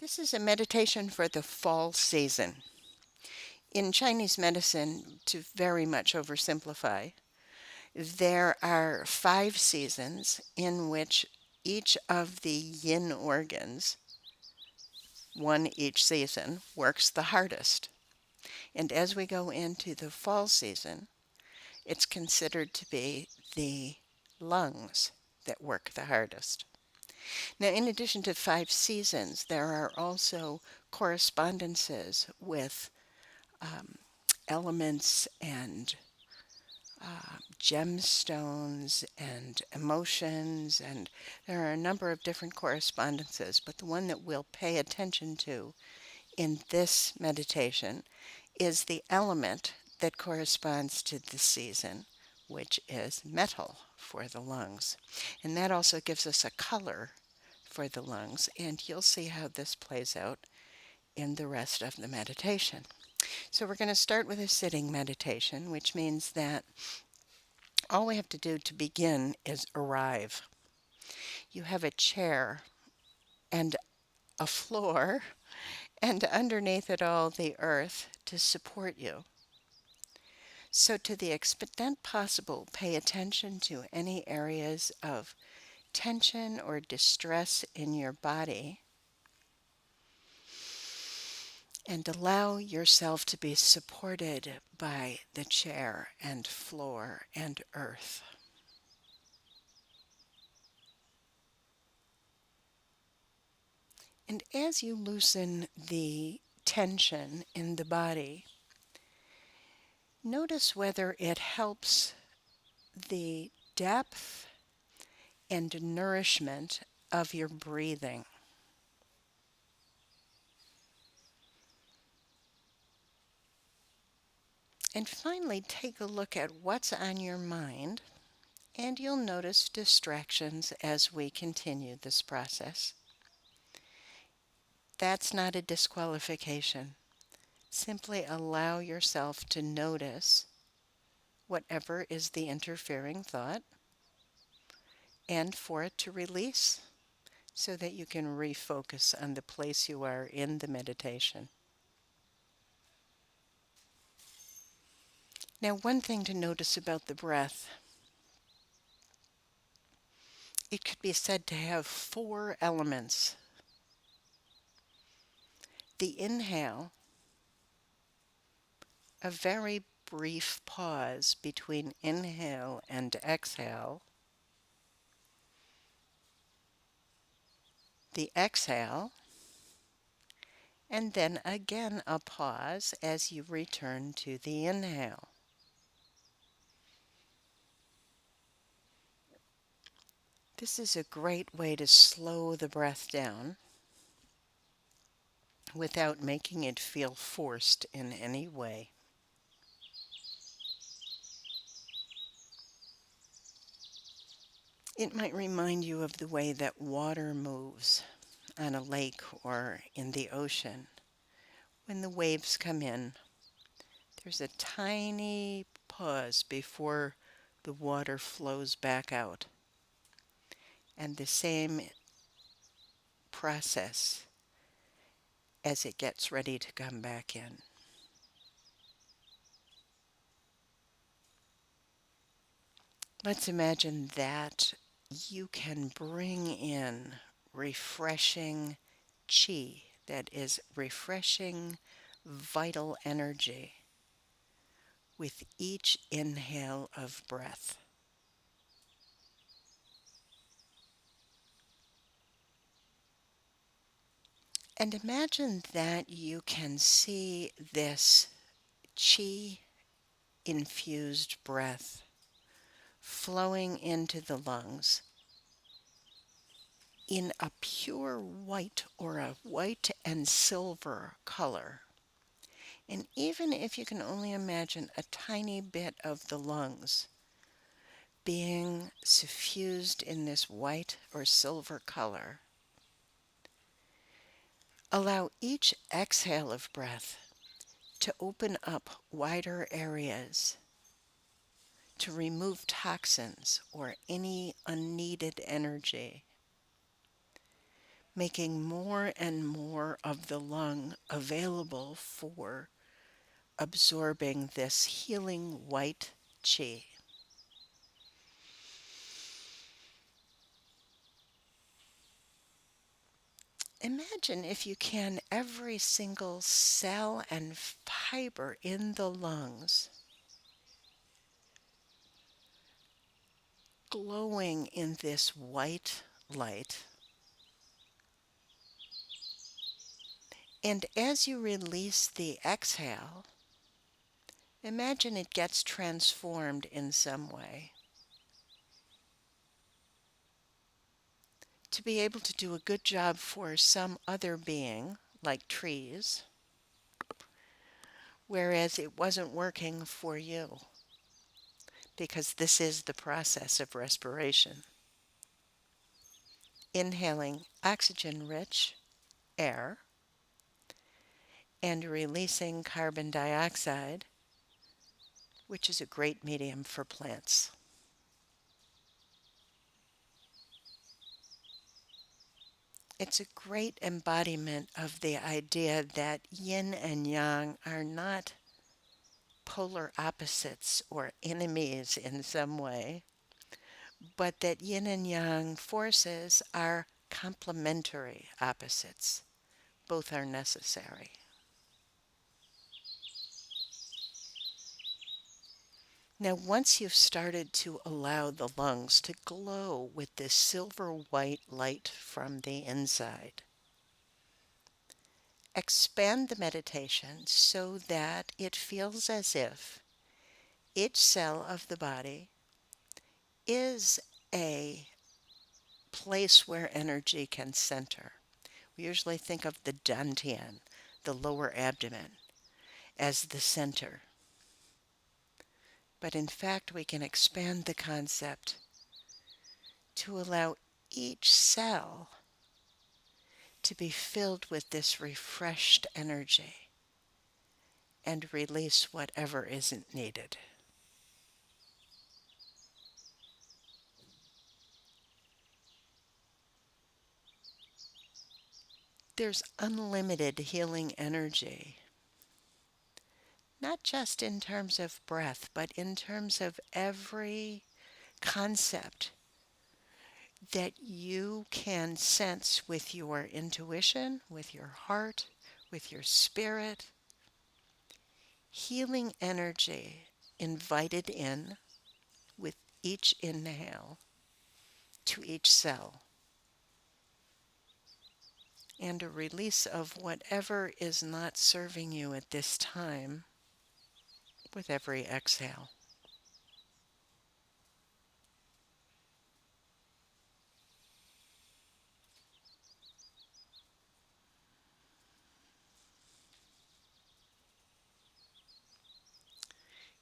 This is a meditation for the fall season. In Chinese medicine, to very much oversimplify, there are 5 seasons in which each of the yin organs, one each season, works the hardest. And as we go into the fall season, it's considered to be the lungs that work the hardest. Now, in addition to 5 seasons, there are also correspondences with um, elements and gemstones and emotions, and there are a number of different correspondences, but the one that we'll pay attention to in this meditation is the element that corresponds to the season, which is metal for the lungs. And that also gives us a color for the lungs, and you'll see how this plays out in the rest of the meditation. So we're going to start with a sitting meditation, which means that all we have to do to begin is arrive. You have a chair and a floor, and underneath it all, the earth to support you. So, to the extent possible, pay attention to any areas of tension or distress in your body and allow yourself to be supported by the chair and floor and earth. And as you loosen the tension in the body, notice whether it helps the depth and nourishment of your breathing. And finally, take a look at what's on your mind, and you'll notice distractions as we continue this process. That's not a disqualification. Simply allow yourself to notice whatever is the interfering thought and for it to release so that you can refocus on the place you are in the meditation. Now, one thing to notice about the breath, it could be said to have 4 elements. The inhale, a very brief pause between inhale and exhale. The exhale, and then again a pause as you return to the inhale. This is a great way to slow the breath down without making it feel forced in any way. It might remind you of the way that water moves on a lake or in the ocean. When the waves come in, there's a tiny pause before the water flows back out. And the same process as it gets ready to come back in. Let's imagine that you can bring in refreshing chi, that is refreshing vital energy with each inhale of breath. And imagine that you can see this chi infused breath flowing into the lungs in a pure white or a white and silver color. And even if you can only imagine a tiny bit of the lungs being suffused in this white or silver color, allow each exhale of breath to open up wider areas, to remove toxins or any unneeded energy. making more and more of the lung available for absorbing this healing white chi. Imagine, if you can, every single cell and fiber in the lungs glowing in this white light. And as you release the exhale, imagine it gets transformed in some way to be able to do a good job for some other being, like trees, whereas it wasn't working for you, because this is the process of respiration. Inhaling oxygen-rich air and releasing carbon dioxide, which is a great medium for plants. It's a great embodiment of the idea that yin and yang are not polar opposites or enemies in some way, but that yin and yang forces are complementary opposites. Both are necessary. Now, once you've started to allow the lungs to glow with this silver white light from the inside, expand the meditation so that it feels as if each cell of the body is a place where energy can center. We usually think of the dantian, the lower abdomen, as the center. But in fact, we can expand the concept to allow each cell to be filled with this refreshed energy and release whatever isn't needed. There's unlimited healing energy, not just in terms of breath, but in terms of every concept that you can sense with your intuition, with your heart, with your spirit. Healing energy invited in with each inhale to each cell, and a release of whatever is not serving you at this time with every exhale.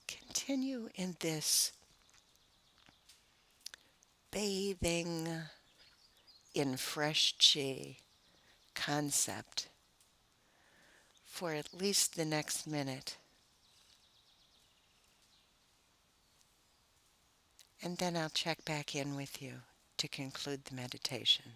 Continue in this bathing in fresh chi concept for at least the next minute, and then I'll check back in with you to conclude the meditation.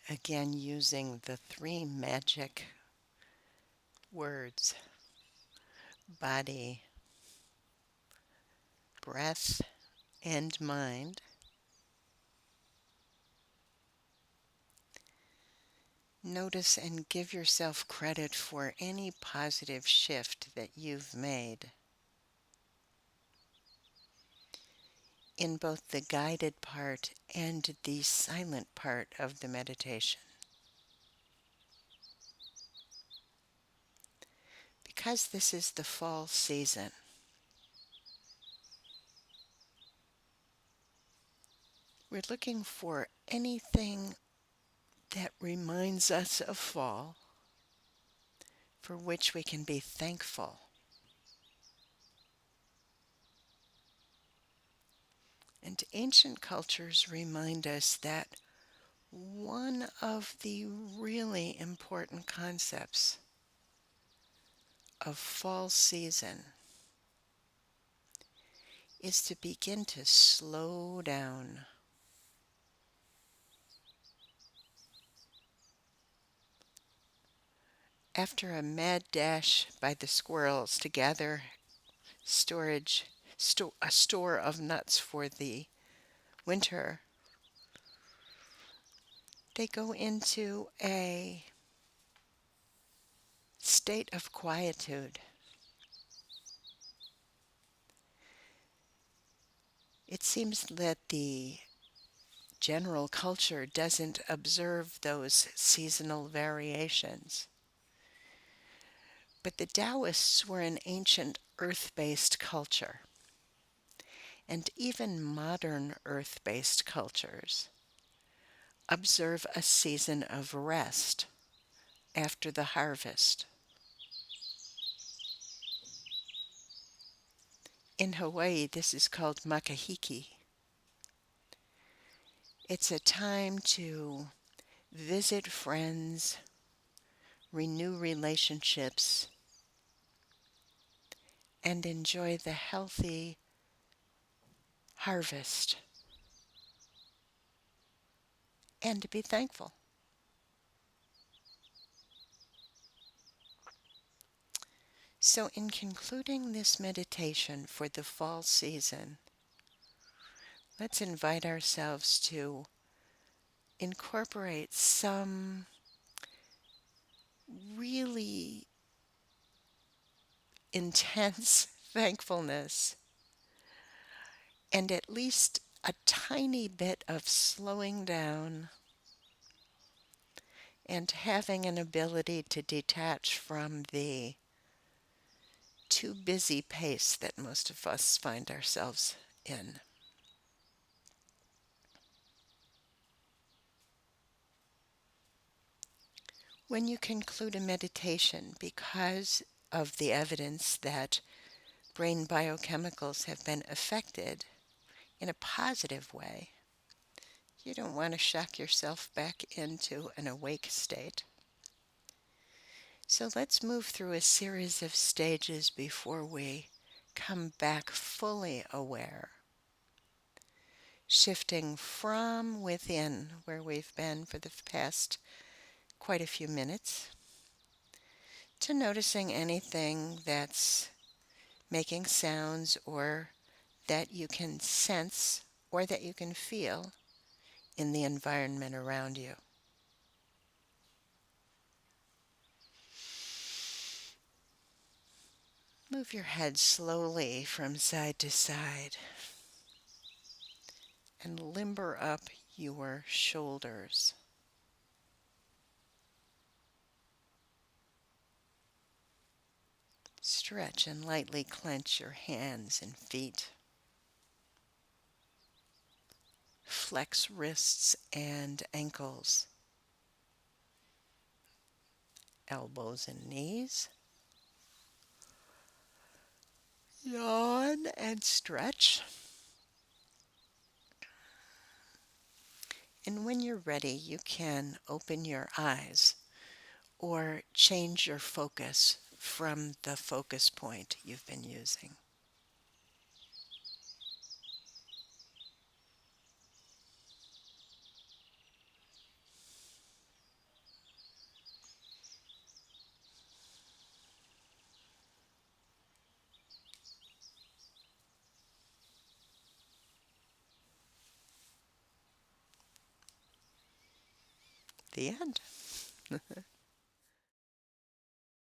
Again, using the three magic words, body, breath, and mind, notice and give yourself credit for any positive shift that you've made in both the guided part and the silent part of the meditation. Because this is the fall season, we're looking for anything that reminds us of fall, for which we can be thankful. And ancient cultures remind us that one of the really important concepts of fall season is to begin to slow down. After a mad dash by the squirrels to gather a store of nuts for the winter, they go into a state of quietude. It seems that the general culture doesn't observe those seasonal variations. But the Taoists were an ancient earth-based culture, and even modern earth-based cultures observe a season of rest after the harvest. In Hawaii, this is called makahiki. It's a time to visit friends, renew relationships, and enjoy the healthy harvest, and to be thankful. So, in concluding this meditation for the fall season, let's invite ourselves to incorporate some really intense thankfulness and at least a tiny bit of slowing down and having an ability to detach from the too busy pace that most of us find ourselves in. When you conclude a meditation, because of the evidence that brain biochemicals have been affected in a positive way, you don't want to shock yourself back into an awake state. So let's move through a series of stages before we come back fully aware, shifting from within, where we've been for the past quite a few minutes, to noticing anything that's making sounds or that you can sense or that you can feel in the environment around you. Move your head slowly from side to side and limber up your shoulders. Stretch and lightly clench your hands and feet. Flex wrists and ankles, elbows and knees. Yawn and stretch. And when you're ready, you can open your eyes or change your focus from the focus point you've been using. The end.